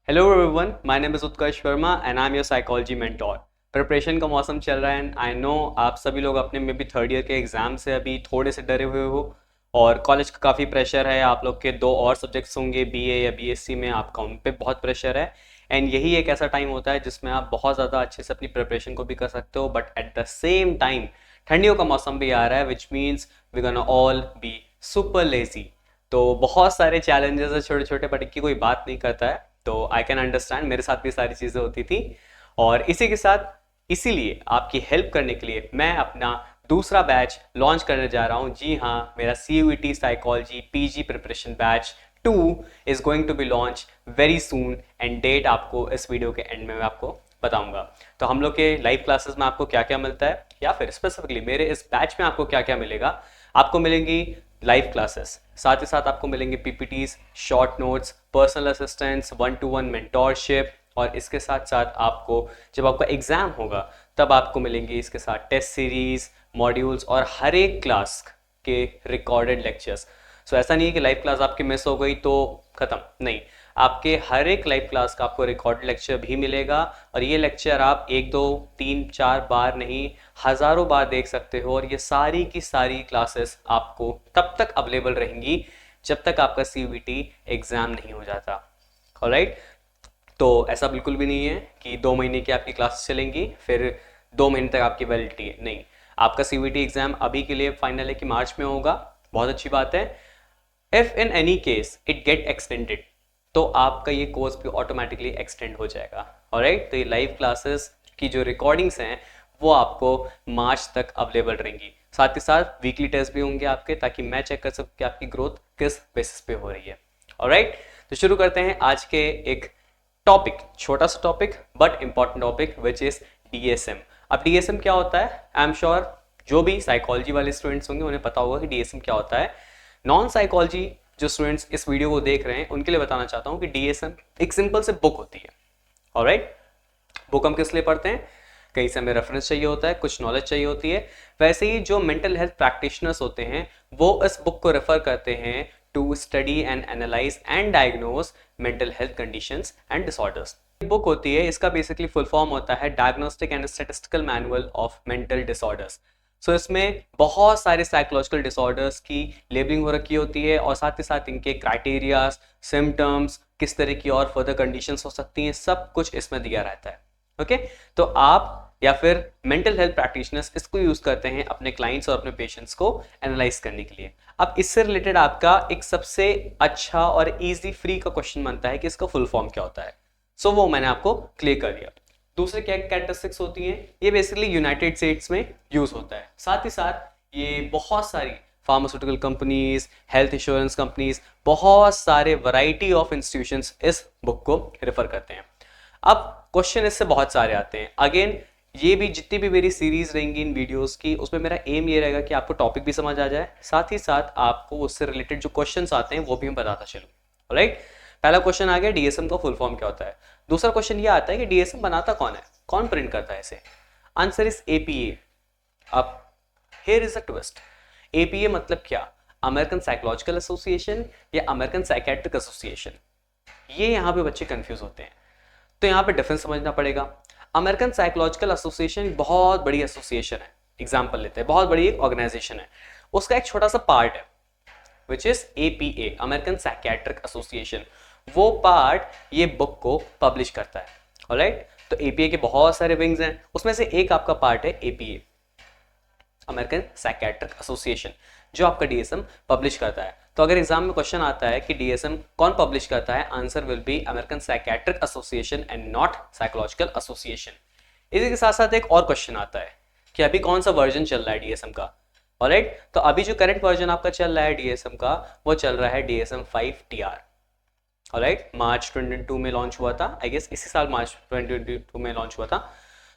Hello everyone, my name is Utkarsh Verma and I am your psychology mentor. Preparation का मौसम चल रहा है एंड आई नो आप सभी लोग अपने में भी थर्ड ईयर के एग्ज़ाम से अभी थोड़े से डरे हुए हो और कॉलेज का काफ़ी प्रेशर है। आप लोग के दो और सब्जेक्ट्स होंगे, बीए या बीएससी में, आपका उन पे बहुत प्रेशर है। एंड यही एक ऐसा टाइम होता है जिसमें आप बहुत ज़्यादा अच्छे से अपनी प्रिपरेशन को भी कर सकते हो, but at the same time ठंडियों का मौसम भी आ रहा है which means we gonna all be super lazy. तो बहुत सारे चैलेंजेस है छोटे छोटे, बट इनकी कोई बात नहीं करता है। तो आई कैन अंडरस्टैंड, मेरे साथ भी सारी चीज़ें होती थी। और इसी के साथ इसीलिए आपकी हेल्प करने के लिए मैं अपना दूसरा बैच लॉन्च करने जा रहा हूँ। जी हाँ, मेरा CUET psychology PG preparation batch 2 is going to be launch very soon and date आपको इस वीडियो के एंड में मैं आपको बताऊंगा। तो हम लोग के लाइव क्लासेस में आपको क्या क्या मिलता है, या फिर स्पेसिफिकली मेरे इस बैच में आपको क्या क्या मिलेगा। आपको मिलेंगी लाइव क्लासेस, साथ ही साथ आपको मिलेंगे PPTs, short notes, personal assistance, 1-to-1 mentorship, और इसके साथ साथ आपको जब आपका एग्जाम होगा तब आपको मिलेंगे इसके साथ टेस्ट सीरीज, मॉड्यूल्स और हर एक क्लास के रिकॉर्डेड लेक्चर्स। सो ऐसा नहीं है कि लाइव क्लास आपकी मिस हो गई तो खत्म, नहीं, आपके हर एक लाइव क्लास का आपको रिकॉर्ड लेक्चर भी मिलेगा। और ये लेक्चर आप 1, 2, 3, 4 बार नहीं, हज़ारों बार देख सकते हो। और ये सारी की सारी क्लासेस आपको तब तक अवेलेबल रहेंगी जब तक आपका CUET एग्ज़ाम नहीं हो जाता। ऑलराइट, तो ऐसा बिल्कुल भी नहीं है कि 2 महीने की आपकी क्लासेस चलेंगी फिर 2 महीने तक आपकी वैलिडिटी है, नहीं। आपका CUET एग्ज़ाम अभी के लिए फाइनल है कि मार्च में होगा, बहुत अच्छी बात है। If in any case it get extended तो आपका ये कोर्स भी ऑटोमेटिकली एक्सटेंड हो जाएगा। ऑलराइट, तो ये लाइव क्लासेस की जो रिकॉर्डिंग्स हैं वो आपको मार्च तक अवेलेबल रहेंगी। साथ ही साथ वीकली टेस्ट भी होंगे आपके, ताकि मैं चेक कर सकूं कि आपकी ग्रोथ किस बेसिस पे हो रही है। ऑलराइट, तो शुरू करते हैं आज के एक टॉपिक, छोटा सा topic but important topic, which is DSM। अब DSM क्या होता है, आई एम श्योर जो भी साइकोलॉजी वाले स्टूडेंट्स होंगे उन्हें पता होगा कि DSM क्या होता है। नॉन साइकोलॉजी जो स्टूडेंट्स इस वीडियो को देख रहे हैं उनके लिए बताना चाहता हूं कि DSM एक सिंपल से बुक होती है। ऑलराइट, बुक हम किस लिए पढ़ते हैं, कहीं से हमें रेफरेंस चाहिए होता है, कुछ नॉलेज चाहिए होती है। वैसे ही जो मेंटल हेल्थ प्रैक्टिशनर्स होते हैं वो इस बुक को रेफर करते हैं to study and analyse and diagnose mental health conditions and disorders. Book होती है, इसका बेसिकली फुल फॉर्म होता है diagnostic and statistical manual of mental disorders. So इसमें बहुत सारे साइकोलॉजिकल डिसऑर्डर्स की लेबलिंग हो रखी होती है, और साथ ही साथ इनके क्राइटेरियाज, सिम्टम्स, किस तरह की और फर्दर कंडीशंस हो सकती हैं, सब कुछ इसमें दिया रहता है। ओके, तो आप या फिर मेंटल हेल्थ प्रैक्टिशनर्स इसको यूज करते हैं अपने क्लाइंट्स और अपने पेशेंट्स को एनालाइज करने के लिए। अब इससे रिलेटेड आपका एक सबसे अच्छा और इजी फ्री का क्वेश्चन बनता है कि इसका फुल फॉर्म क्या होता है। सो वो मैंने आपको क्लियर कर दिया। दूसरे क्या कैरेक्टरिस्टिक्स होती हैं, ये बेसिकली यूनाइटेड स्टेट्स में यूज होता है। साथ ही साथ ये बहुत सारी pharmaceutical companies, health insurance companies, बहुत सारे वैरायटी ऑफ इंस्टीट्यूशंस इस बुक को रेफर करते हैं। अब क्वेश्चन इससे बहुत सारे आते हैं। अगेन, ये भी जितनी भी मेरी सीरीज रहेंगी इन वीडियोस की, उसमें मेरा एम ये रहेगा कि आपको टॉपिक भी समझ आ जाए, साथ ही साथ आपको उससे रिलेटेड जो क्वेश्चंस आते हैं वो भी मैं बताता चलूँ। ऑलराइट, पहला क्वेश्चन आ गया DSM का फुल फॉर्म क्या होता है। दूसरा क्वेश्चन ये आता है कि DSM बनाता कौन है, कौन प्रिंट करता है इसे। Answer is APA। अब here is a twist, APA मतलब क्या, अमेरिकन साइकोलॉजिकल एसोसिएशन या अमेरिकन साइकेट्रिक एसोसिएशन। ये यहाँ पे बच्चे कंफ्यूज होते हैं, तो यहाँ पे डिफरेंस समझना पड़ेगा। अमेरिकन साइकोलॉजिकल एसोसिएशन बहुत बड़ी एसोसिएशन है, एग्जाम्पल लेते हैं, बहुत बड़ी एक ऑर्गेनाइजेशन है, उसका एक छोटा सा पार्ट है which is APA, American psychiatric association. वो पार्ट ये बुक को पब्लिश करता है। ऑलराइट, तो APA के बहुत सारे विंग्स हैं, उसमें से एक आपका पार्ट है APA, अमेरिकन साइकेट्रिक एसोसिएशन, जो आपका DSM पब्लिश करता है। तो अगर एग्जाम में क्वेश्चन आता है कि DSM कौन पब्लिश करता है, answer will be American psychiatric association and not psychological association. इसी के साथ साथ एक और क्वेश्चन आता है कि अभी कौन सा वर्जन चल रहा है DSM का। ऑलराइट, तो अभी जो करंट वर्जन आपका चल रहा है DSM का, वो चल रहा है DSM-5 TR। ऑलराइट, मार्च 2022 में लॉन्च हुआ था, आई गेस इसी साल मार्च 2022 में लॉन्च हुआ था।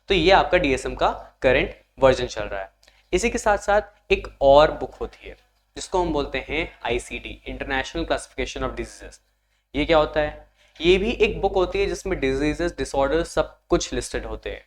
तो ये आपका DSM का करंट वर्जन चल रहा है। इसी के साथ साथ एक और बुक होती है जिसको हम बोलते हैं ICD, international classification of diseases. ये क्या होता है, ये भी एक बुक होती है जिसमें डिजीजेस, डिसऑर्डर सब कुछ लिस्टेड होते हैं।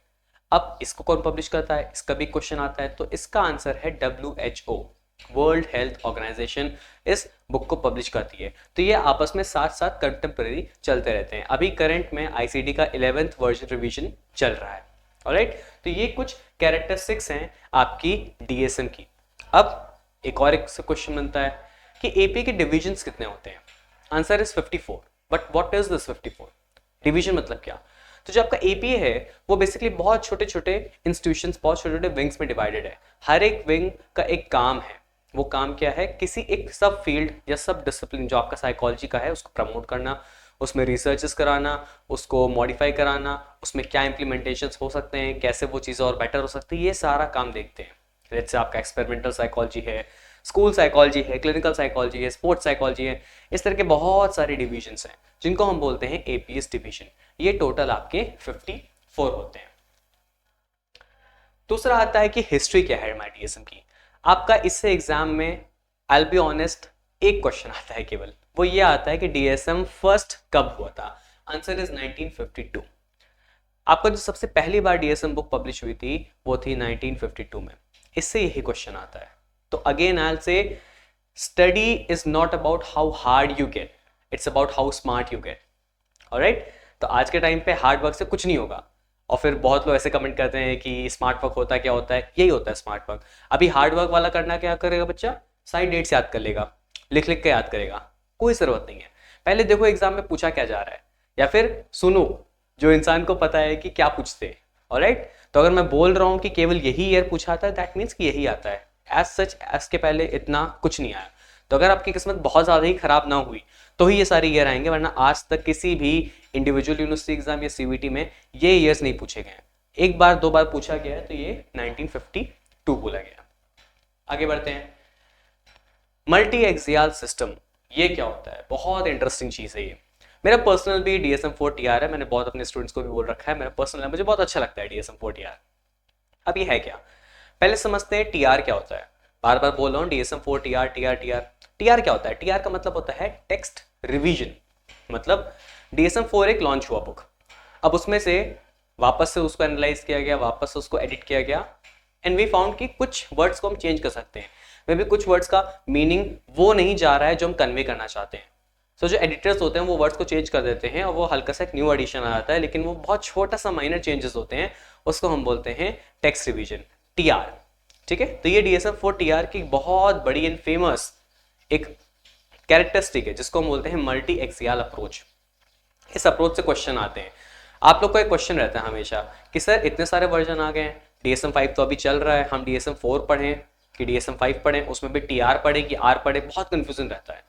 अब इसको कौन पब्लिश करता है, इसका भी क्वेश्चन आता है, तो इसका आंसर है WHO। वर्ल्ड हेल्थ ऑर्गेनाइजेशन इस बुक को पब्लिश करती है। तो ये आपस में साथ साथ कंटेम्प्रेरी चलते रहते हैं। अभी करंट में आईसीडी का 11th वर्जन रिवीजन चल रहा है। ऑलराइट, तो ये कुछ कैरेक्टरिस्टिक्स हैं आपकी डीएसएम की। अब एक और एक क्वेश्चन बनता है कि एपी के डिविजन्स कितने होते हैं। Answer is 54। But what is this 54? Division मतलब क्या? तो जो आपका एपीए है वो बेसिकली बहुत छोटे छोटे इंस्टीट्यूशंस, बहुत छोटे छोटे विंग्स में डिवाइडेड है। हर एक विंग का एक काम है। वो काम क्या है? किसी एक सब फील्ड या सब डिसिप्लिन जो आपका साइकोलॉजी का है उसको प्रमोट करना, उसमें रिसर्चेस कराना, उसको मॉडिफाई कराना, उसमें क्या इंप्लीमेंटेशंस हो सकते हैं, कैसे वो चीज़ें और बेटर हो सकती है, ये सारा काम देखते हैं। जैसे आपका एक्सपेरिमेंटल साइकोलॉजी है, स्कूल साइकोलॉजी है, क्लिनिकल साइकोलॉजी है, स्पोर्ट्स साइकोलॉजी है, इस तरह के बहुत सारे डिविजन्स हैं जिनको हम बोलते हैं एपीएस डिवीजन। ये टोटल आपके 54 होते हैं। दूसरा आता है कि हिस्ट्री क्या है हमारे डीएसएम की। आपका इससे एग्जाम में आई बी ऑनेस्ट एक क्वेश्चन आता है केवल, वो ये आता है कि डीएसएम फर्स्ट कब हुआ था। Answer is 1952। आपका जो सबसे पहली बार डीएसएम बुक पब्लिश हुई थी वो थी 1952 में। इससे यही क्वेश्चन आता है। तो again I will say study is not about how hard you get, it's about how smart you get. Alright, तो आज के टाइम पे हार्ड वर्क से कुछ नहीं होगा। और फिर बहुत लोग ऐसे कमेंट करते हैं कि स्मार्ट वर्क होता है, क्या होता है? यही होता है स्मार्ट वर्क। अभी हार्ड वर्क वाला करना क्या करेगा बच्चा? साइड डेट्स याद कर लेगा, लिख लिख के याद करेगा, कोई ज़रूरत नहीं है। पहले देखो एग्जाम में पूछा क्या जा रहा है, या फिर सुनो जो इंसान को पता है कि क्या पूछते हैं। ऑलराइट, तो अगर मैं बोल रहा हूँ कि केवल यही ईयर पूछा आता है, दैट मीन्स कि यही आता है। एज सच एज के पहले इतना कुछ नहीं आया। तो अगर आपकी किस्मत बहुत ज़्यादा ही खराब ना हुई तो ही ये सारे ईयर आएंगे, वरना आज तक किसी भी इंडिविजुअल यूनिवर्सिटी एग्जाम या सीवीटी में ये ईयर्स नहीं पूछे गए हैं। एक बार दो बार पूछा गया है, तो ये 1952 बोला गया। आगे बढ़ते हैं। मल्टी एक्सियल सिस्टम, ये क्या होता है? बहुत इंटरेस्टिंग चीज़ है ये। मेरा पर्सनल भी DSM-4 TR है, मैंने बहुत अपने स्टूडेंट्स को भी बोल रखा है। मेरा पर्सनल है, मुझे बहुत अच्छा लगता है DSM-4 TR। अब ये है क्या? पहले समझते हैं TR क्या होता है। बार बार बोल रहा हूँ DSM-4 TR TR TR। TR क्या होता है? TR का मतलब होता है टेक्स्ट रिवीजन। मतलब DSM-4 एक लॉन्च हुआ बुक, अब उसमें से वापस से उसको एनालाइज किया गया, वापस से उसको एडिट किया गया, एंड वी फाउंड कि कुछ वर्ड्स को हम चेंज कर सकते हैं। मे भी कुछ वर्ड्स का मीनिंग वो नहीं जा रहा है जो हम कन्वे करना चाहते हैं। सो जो एडिटर्स होते हैं वो वर्ड्स को चेंज कर देते हैं और वो हल्का सा एक न्यू एडिशन आ जाता है, लेकिन वो बहुत छोटा सा माइनर चेंजेस होते हैं, उसको हम बोलते हैं टेक्स्ट रिवीजन, TR। ठीक है, तो ये DSM-4 TR की बहुत बड़ी एंड फेमस एक कैरेक्टरिस्टिक है जिसको हम बोलते हैं मल्टी एक्सियल अप्रोच। इस अप्रोच से क्वेश्चन आते हैं। आप लोग को एक क्वेश्चन रहता है हमेशा कि सर इतने सारे वर्जन आ गए हैं, DSM-5 तो अभी चल रहा है, हम DSM-4 पढ़ें कि DSM-5 पढ़ें, उसमें भी TR पढ़ें कि R पढ़ें, बहुत कन्फ्यूजन रहता है।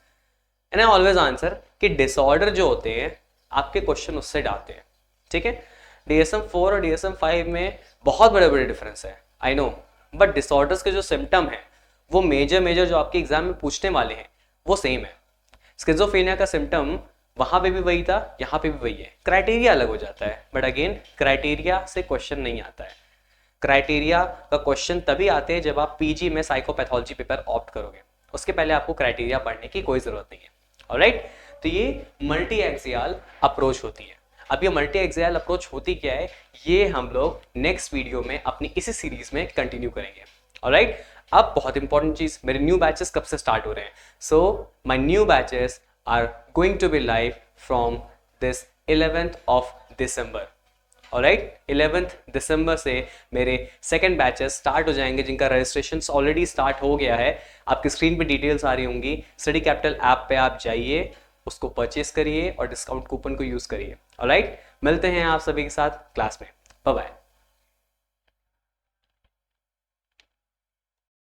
एंड आई ऑलवेज आंसर कि डिसऑर्डर जो होते हैं आपके क्वेश्चन उससे डालते हैं। ठीक है, DSM-4 और DSM-5 में बहुत बड़े बड़े डिफरेंस है, आई नो, बट डिसऑर्डर्स के जो सिम्टम है वो मेजर जो आपके एग्जाम में पूछने वाले हैं वो सेम है। स्किज़ोफ्रेनिया का सिम्टम वहां पे भी वही था, यहाँ पे भी वही है, क्राइटेरिया अलग हो जाता है, बट अगेन क्राइटेरिया से क्वेश्चन नहीं आता है। क्राइटेरिया का क्वेश्चन तभी आते हैं जब आप पीजी में साइकोपैथोलॉजी पेपर ऑप्ट करोगे, उसके पहले आपको क्राइटेरिया पढ़ने की कोई जरूरत नहीं है। ऑलराइट, तो ये मल्टी एक्सियल अप्रोच होती है। अब ये मल्टी एक्सियल अप्रोच होती क्या है, ये हम लोग नेक्स्ट वीडियो में अपनी इसी सीरीज में कंटिन्यू करेंगे। ऑलराइट, अब बहुत इंपॉर्टेंट चीज, मेरे न्यू बैचेस कब से स्टार्ट हो रहे हैं? So my new batches are going to be live from this 11th of December। Alright, 11th दिसंबर से मेरे सेकंड बैचेस स्टार्ट हो जाएंगे जिनका रजिस्ट्रेशन ऑलरेडी स्टार्ट हो गया है। आपकी स्क्रीन पे डिटेल्स आ रही होंगी। स्टडी कैपिटल ऐप पे आप जाइए, उसको परचेस करिए और डिस्काउंट कूपन को यूज करिए। ऑलराइट, मिलते हैं आप सभी के साथ क्लास में। Bye bye.